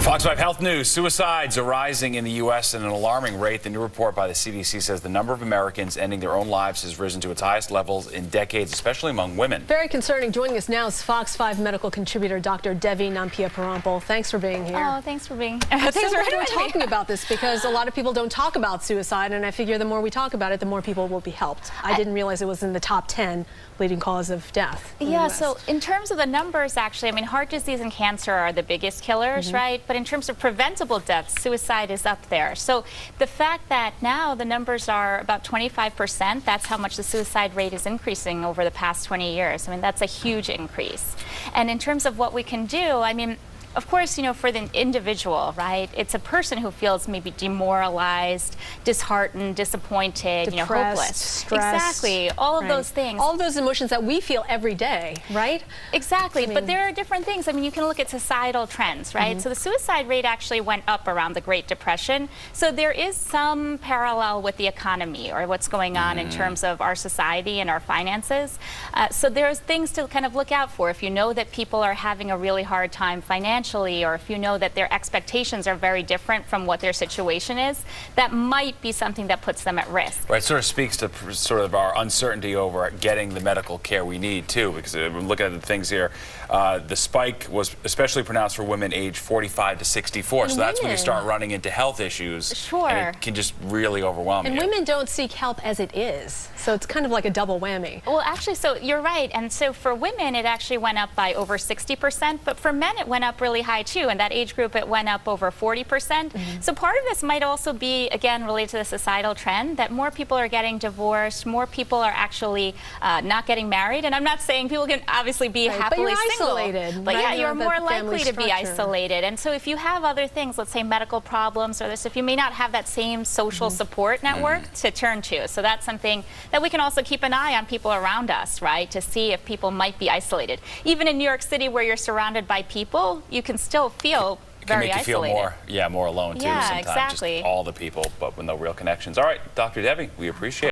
Fox 5 Health News. Suicides are rising in the U.S. at an alarming rate. The new report by the CDC says the number of Americans ending their own lives has risen to its highest levels in decades, especially among women. Very concerning. Joining us now is Fox 5 medical contributor Dr. Devi Parampal. Thanks for being here. Oh, thanks for being Thanks for talking about this, because a lot of people don't talk about suicide, and I figure the more we talk about it, the more people will be helped. I didn't realize it was in the top 10 leading cause of death. Yeah, so in terms of the numbers, actually, I mean, heart disease and cancer are the biggest killers, right? But in terms of preventable deaths, suicide is up there. So the fact that now the numbers are about 25%, that's how much the suicide rate is increasing over the past 20 years. I mean, that's a huge increase. And in terms of what we can do, I mean, of course, you know, for the individual, right, it's a person who feels maybe demoralized, disheartened, disappointed, depressed, hopeless. Stressed. Exactly. All of those things. All of those emotions that we feel every day, right? Exactly. I mean, but there are different things. I mean, you can look at societal trends, right? So the suicide rate actually went up around the Great Depression. So there is some parallel with the economy or what's going on in terms of our society and our finances. So there's things to kind of look out for. If you know that people are having a really hard time financially, or if you know that their expectations are very different from what their situation is, that might be something that puts them at risk. Right, sort of speaks to sort of our uncertainty over getting the medical care we need, too, because we're looking at the things here. The spike was especially pronounced for women aged 45 to 64, and so that's when you women start running into health issues. Sure. And it can just really overwhelm you. And women don't seek help as it is, so it's kind of like a double whammy. Well, actually, so you're right. And so for women, it actually went up by over 60%, but for men, it went up really high too. In that age group, it went up over 40%. So part of this might also be, again, related to the societal trend that more people are getting divorced, more people are actually not getting married. And I'm not saying people can obviously be happily single. Isolated, but right? yeah, you're more family likely to be structure. isolated. And so if you have other things, let's say medical problems or this, if you may not have that same social support network to turn to. So that's something that we can also keep an eye on people around us, right, to see if people might be isolated. Even in New York City, where you're surrounded by people, you can still feel very isolated. It can make you feel more alone, too, sometimes. Exactly. Just all the people, but with no real connections. All right, Dr. Devi, we appreciate it.